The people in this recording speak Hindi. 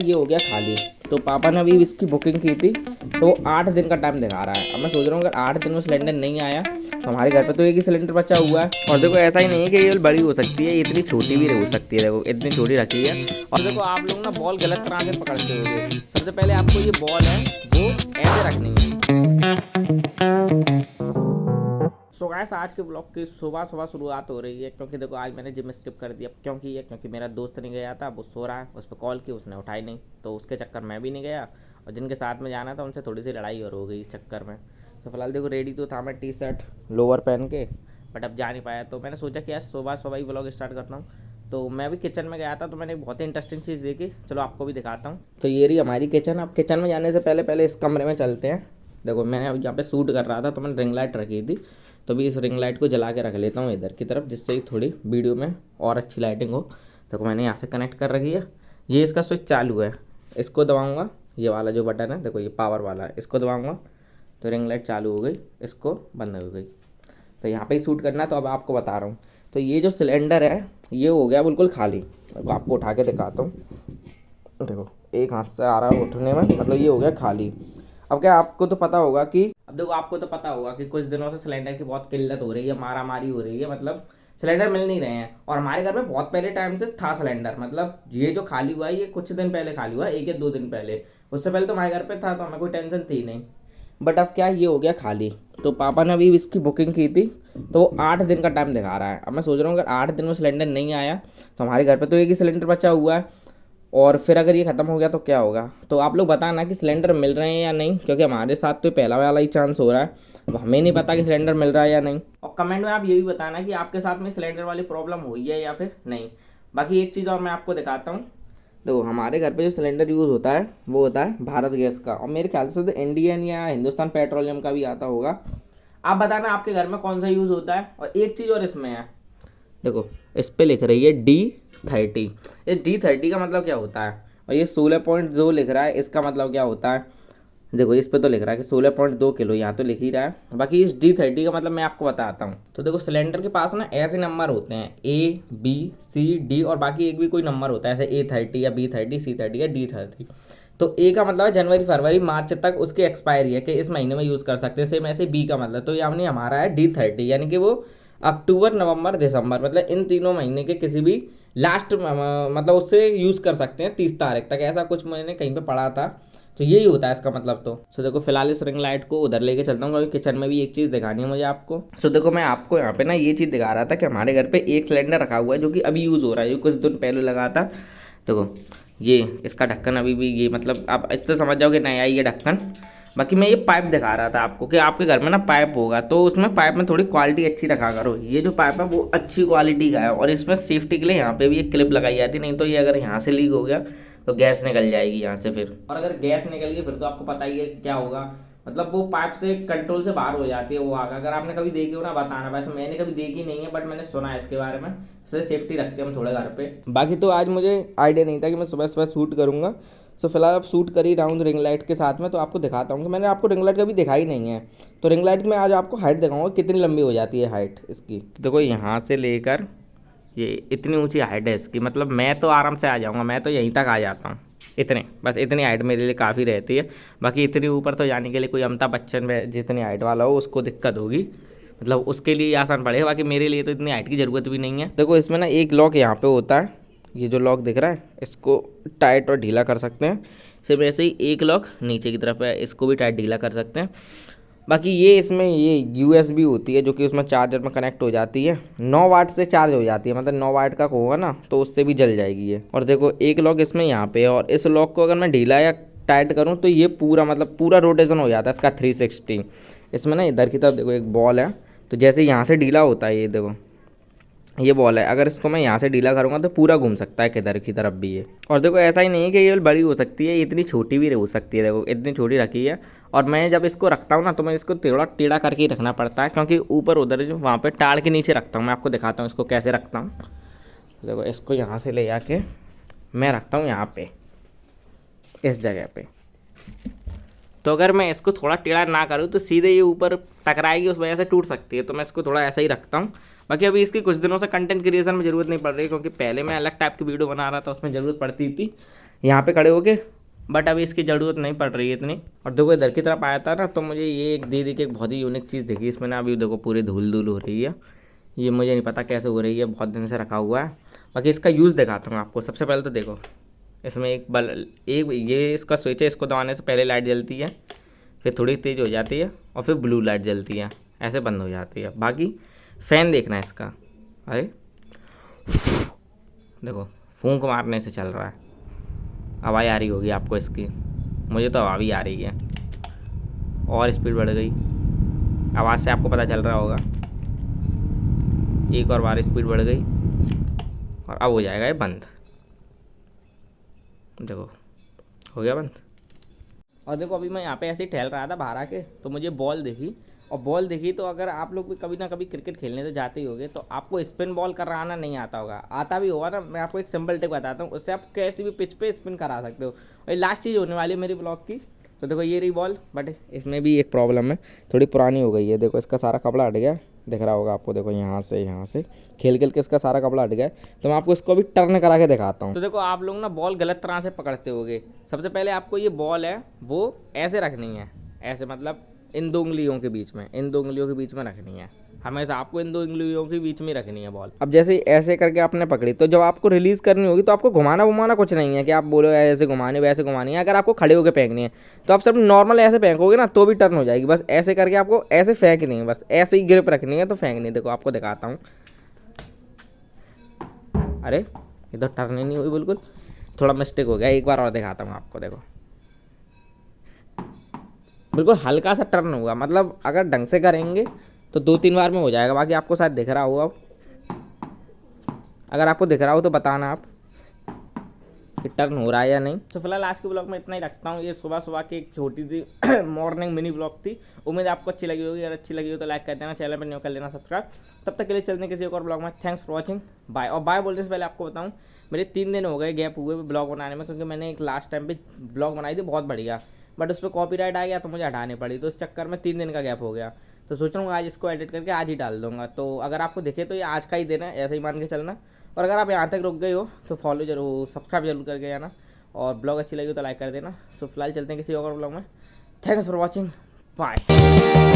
ये हो गया खाली। तो पापा ने अभी इसकी बुकिंग की थी तो वो 8 दिन का टाइम दिखा रहा है। अब मैं सोच रहा हूँ अगर 8 दिन में सिलेंडर नहीं आया तो हमारे घर पे तो एक ही सिलेंडर बचा हुआ है। और देखो ऐसा ही नहीं है कि ये बड़ी हो सकती है, इतनी छोटी भी हो सकती है। देखो इतनी छोटी रखी है। और देखो आप लोग ना बॉल गलत तरह से पकड़ते होगे। सबसे पहले आपको ये बॉल है वो ऐसे रखनी है। सो गाइस आज के ब्लॉग की सुबह सुबह शुरुआत हो रही है, क्योंकि देखो आज मैंने जिम स्किप कर दिया। क्यों की है? क्योंकि मेरा दोस्त नहीं गया था, वो सो रहा है। उस पर कॉल की, उसने उठाई नहीं, तो उसके चक्कर मैं भी नहीं गया। और जिनके साथ में जाना था उनसे थोड़ी सी लड़ाई और हो गई इस चक्कर में। तो फिलहाल देखो रेडी तो था मैं टी शर्ट लोअर पहन के, बट अब जा नहीं पाया। तो मैंने सोचा कि आज सुबह सुबह ही ब्लॉग स्टार्ट करता हूँ। तो मैं भी किचन में गया था, तो मैंने एक बहुत ही इंटरेस्टिंग चीज़ देखी, चलो आपको भी दिखाता हूँ। तो ये रही हमारी किचन। अब किचन में जाने से पहले पहले इस कमरे में चलते हैं। देखो मैंने अब यहाँ पे शूट कर रहा था तो मैंने रिंग लाइट रखी थी, तो भी इस रिंग लाइट को जला के रख लेता हूँ इधर की तरफ, जिससे ही थोड़ी वीडियो में और अच्छी लाइटिंग हो। देखो मैंने यहाँ से कनेक्ट कर रखी है। ये इसका स्विच चालू है, इसको दबाऊँगा, ये वाला जो बटन है देखो ये पावर वाला है, इसको दबाऊँगा तो रिंग लाइट चालू हो गई, इसको बंद हो गई। तो यहाँ पे ही शूट करना है, तो अब आपको बता रहा हूँ। तो ये जो सिलेंडर है ये हो गया बिल्कुल खाली। अब आपको उठा के दिखाता हूँ। देखो एक हाथ से आ रहा है उठने में, मतलब ये हो गया खाली। अब क्या आपको तो पता होगा कि अब देखो आपको तो पता होगा कि कुछ दिनों से सिलेंडर की बहुत किल्लत हो रही है, मारा मारी हो रही है, मतलब सिलेंडर मिल नहीं रहे हैं। और हमारे घर में बहुत पहले टाइम से था सिलेंडर, मतलब ये जो खाली हुआ है ये कुछ दिन पहले खाली हुआ है, 1 या 2 दिन पहले। उससे पहले तो हमारे घर पे था, तो हमें कोई टेंशन थी नहीं। बट अब क्या ये हो गया खाली। तो पापा ने अभी इसकी बुकिंग की थी तो वो 8 दिन का टाइम दिखा रहा है। अब मैं सोच रहा हूँ अगर 8 दिन में सिलेंडर नहीं आया तो हमारे घर पे तो एक ही सिलेंडर बचा हुआ है, और फिर अगर ये ख़त्म हो गया तो क्या होगा। तो आप लोग बताना कि सिलेंडर मिल रहे हैं या नहीं, क्योंकि हमारे साथ तो पहला वाला ही चांस हो रहा है। अब हमें नहीं पता कि सिलेंडर मिल रहा है या नहीं। और कमेंट में आप ये भी बताना कि आपके साथ में सिलेंडर वाली प्रॉब्लम हुई है या फिर नहीं। बाकी एक चीज़ और मैं आपको दिखाता हूँ। देखो हमारे घर पे जो सिलेंडर यूज़ होता है वो होता है भारत गैस का, और मेरे ख्याल से तो इंडियन या हिंदुस्तान पेट्रोलियम का भी आता होगा। आप बताना आपके घर में कौन सा यूज़ होता है। और एक चीज़ और इसमें है, देखो इस पे लिख रही है D30। ये D30 का मतलब क्या होता है, और ये 16.2 लिख रहा है, इसका मतलब क्या होता है। देखो इस पे तो लिख रहा है कि 16.2 किलो, यहाँ तो लिख ही रहा है। बाकी इस D30 का मतलब मैं आपको बताता हूँ। तो देखो सिलेंडर के पास ना ऐसे नंबर होते हैं A B C D, और बाकी एक भी कोई नंबर होता है, ऐसे A30 या B30 C30 या D30। तो ए का मतलब है जनवरी फरवरी मार्च तक उसकी एक्सपायरी है, कि इस महीने में यूज़ कर सकते हैं। सेम ऐसे बी का मतलब, तो यानी हमारा है D30, यानी कि वो अक्टूबर नवंबर दिसंबर, मतलब इन तीनों महीने के किसी भी लास्ट मतलब उससे यूज़ कर सकते हैं 30 तारीख तक, ऐसा कुछ मैंने कहीं पे पढ़ा था। तो यही होता है इसका मतलब। तो सो देखो फिलहाल इस रिंग लाइट को उधर लेके चलता हूँ, क्योंकि किचन में भी एक चीज़ दिखानी है मुझे आपको। सो देखो मैं आपको यहाँ पे ना ये चीज़ दिखा रहा था कि हमारे घर पे एक सिलेंडर रखा हुआ है जो कि अभी यूज़ हो रहा है, ये कुछ दिन पहले लगा था। देखो ये इसका ढक्कन अभी भी, ये मतलब आप इससे समझ जाओ कि नया ही ये ढक्कन। बाकी मैं ये पाइप दिखा रहा था आपको कि आपके घर में ना पाइप होगा तो उसमें पाइप में थोड़ी क्वालिटी अच्छी रखा करो। ये जो पाइप है वो अच्छी क्वालिटी का है, और इसमें सेफ्टी के लिए यहाँ पे भी एक क्लिप लगाई जाती, नहीं तो ये अगर यहाँ से लीक हो गया तो गैस निकल जाएगी यहाँ से फिर। और अगर गैस निकल गई फिर तो आपको पता ही है क्या होगा, मतलब वो पाइप से कंट्रोल से बाहर हो जाती है वो आग। अगर आपने कभी देखी हो ना बताना, वैसे मैंने कभी देखी नहीं है, बट मैंने सुना है इसके बारे में। इसलिए सेफ्टी रखते हैं हम थोड़ा घर पे। बाकी तो आज मुझे आइडिया नहीं था कि मैं सुबह सुबह शूट करूँगा। सो फिलहाल अब शूट कर ही रहा हूँ रिंग लाइट के साथ में, तो आपको दिखाता हूँ कि मैंने आपको रिंग लाइट कभी दिखाई नहीं है। तो रिंग लाइट में आज आपको हाइट दिखाऊंगा कितनी लंबी हो जाती है हाइट इसकी। देखो यहाँ से लेकर ये इतनी ऊंची हाइट है इसकी, मतलब मैं तो आराम से आ जाऊँगा, मैं तो यहीं तक आ जाता हूँ। इतने बस, इतनी हाइट मेरे लिए काफ़ी रहती है। बाकी इतनी ऊपर तो जाने के लिए कोई अमिताभ बच्चन में जितनी हाइट वाला हो उसको दिक्कत होगी, मतलब उसके लिए आसान पड़ेगा। बाकी मेरे लिए तो इतनी हाइट की ज़रूरत भी नहीं है। देखो इसमें ना एक लॉक यहाँ पे होता है, ये जो लॉक दिख रहा है इसको टाइट और ढीला कर सकते हैं। सिर्फ ऐसे ही एक लॉक नीचे की तरफ है, इसको भी टाइट ढीला कर सकते हैं। बाकी ये इसमें ये USB होती है जो कि उसमें चार्जर में कनेक्ट हो जाती है, 9 वाट से चार्ज हो जाती है, मतलब 9 वाट का होगा ना तो उससे भी जल जाएगी ये। और देखो एक लॉक इसमें यहाँ पे है, और इस लॉक को अगर मैं ढीला या टाइट करूँ तो ये पूरा मतलब पूरा रोटेशन हो जाता है इसका 360। इसमें ना इधर की तरफ देखो एक बॉल है, तो जैसे यहाँ से ढीला होता है ये देखो ये बॉल है, अगर इसको मैं यहाँ से ढीला करूँगा तो पूरा घूम सकता है किधर की तरफ भी ये। और देखो ऐसा ही नहीं है कि ये बड़ी हो सकती है, इतनी छोटी भी हो सकती है। देखो इतनी छोटी रखी है, और मैं जब इसको रखता हूँ ना तो मैं इसको थोड़ा टेढ़ा करके ही रखना पड़ता है, क्योंकि ऊपर उधर जो वहाँ पे टाड़ के नीचे रखता हूँ। मैं आपको दिखाता हूँ इसको कैसे रखता हूँ। देखो इसको यहाँ से ले जाके मैं रखता हूँ यहाँ पे इस जगह पे। तो अगर मैं इसको थोड़ा टेढ़ा ना करूँ तो सीधे ये ऊपर टकराएगी, उस वजह से टूट सकती है। तो मैं इसको थोड़ा ऐसा ही रखता हूँ। बाकी अभी इसकी कुछ दिनों से कंटेंट क्रिएशन में ज़रूरत नहीं पड़ रही, क्योंकि पहले मैं अलग टाइप की वीडियो बना रहा था उसमें ज़रूरत पड़ती थी, यहाँ पे खड़े होके, बट अभी इसकी ज़रूरत नहीं पड़ रही है इतनी। और देखो इधर की तरफ आया था ना, तो मुझे ये एक दीदी की एक बहुत ही यूनिक चीज़ दिखी इसमें ना। अभी देखो पूरी धूल धूल हो रही है, ये मुझे नहीं पता कैसे हो रही है, बहुत दिन से रखा हुआ है। बाकी इसका यूज़ दिखाता हूँ आपको। सबसे पहले तो देखो इसमें एक ये इसका स्विच है, इसको दबाने से पहले लाइट जलती है, फिर थोड़ी तेज़ हो जाती है और फिर ब्लू लाइट जलती है, ऐसे बंद हो जाती है। बाकी फ़ैन देखना है इसका, अरे देखो फूंक मारने से चल रहा है, आवाज़ आ रही होगी आपको इसकी, मुझे तो हवा भी आ रही है। और स्पीड बढ़ गई, आवाज़ से आपको पता चल रहा होगा। एक और बार स्पीड बढ़ गई और अब हो जाएगा ये बंद। देखो हो गया बंद। और देखो अभी मैं यहाँ पे ऐसे ही टहल रहा था बाहर आके, तो मुझे बॉल दिखी। और बॉल दिखी तो अगर आप लोग भी कभी ना कभी क्रिकेट खेलने तो जाते ही होगे, तो आपको स्पिन बॉल कराना नहीं आता होगा, आता भी होगा ना। मैं आपको एक सिंपल टिप बताता हूँ, उससे आप कैसी भी पिच पे स्पिन करा सकते हो। और लास्ट चीज़ होने वाली है मेरी ब्लॉग की। तो देखो ये रही बॉल, बट इसमें भी एक प्रॉब्लम है, थोड़ी पुरानी हो गई है। देखो इसका सारा कपड़ा हट गया, दिख रहा होगा आपको। देखो यहाँ से खेल खेल के इसका सारा कपड़ा हट गया है। तो मैं आपको इसको भी टर्न करा के दिखाता हूँ। तो देखो आप लोग ना बॉल गलत तरह से पकड़ते होगे। सबसे पहले आपको ये बॉल है वो ऐसे रखनी है, ऐसे मतलब इन दो उंगलियों के बीच में, इन दो उंगलियों के बीच में रखनी है हमेशा। आपको इन दो उंगलियों के बीच में रखनी है बॉल। अब जैसे ऐसे करके आपने पकड़ी, तो जब आपको रिलीज़ करनी होगी तो आपको घुमाना घुमाना कुछ नहीं है कि आप बोलो ऐसे घुमाने वैसे घुमानी है। अगर आपको खड़े होकर फेंकनी है तो आप सिर्फ नॉर्मल ऐसे फेंकोगे ना तो भी टर्न हो जाएगी। बस ऐसे करके आपको ऐसे फेंकनी है, बस ऐसे ही ग्रिप रखनी है तो फेंकनी है। देखो आपको दिखाता हूँ, अरे इधर टर्न ही नहीं हुई बिल्कुल, थोड़ा मिस्टेक हो गया। एक बार और दिखाता हूँ आपको। देखो बिल्कुल हल्का सा टर्न हुआ, मतलब अगर ढंग से करेंगे तो 2-3 बार में हो जाएगा। बाकी आपको शायद दिख रहा होगा, अगर आपको दिख रहा हो तो बताना आप कि टर्न हो रहा है या नहीं। तो फिलहाल आज के ब्लॉग में इतना ही रखता हूँ। ये सुबह सुबह की एक छोटी सी मॉर्निंग मिनी ब्लॉग थी। उम्मीद आपको अच्छी लगी होगी, अगर अच्छी लगी हो तो लाइक कर देना, चैनल पर न्यू कर लेना सब्सक्राइब। तब तक के लिए चलते हैं किसी एक और ब्लॉग में। Thanks for watching, bye. और बाय बोलने से पहले आपको बताऊँ, मेरे 3 दिन हो गए गैप हुए ब्लॉग बनाने में, क्योंकि मैंने एक लास्ट टाइम पे ब्लॉग बनाई थी बहुत बढ़िया, बट उस पर कॉपीराइट आ गया तो मुझे हटानी पड़ी। तो इस चक्कर में 3 दिन का गैप हो गया। तो सोच रहा हूँ आज इसको एडिट करके आज ही डाल दूंगा। तो अगर आपको दिखे तो ये आज का ही दिन है, ऐसे ही मान के चलना। और अगर आप यहाँ तक रुक गए हो तो फॉलो जरूर, सब्सक्राइब जरूर करके जाना। और ब्लॉग अच्छी लगी तो लाइक कर देना। सो फिलहाल चलते हैं किसी और ब्लॉग में। Thanks for watching, bye.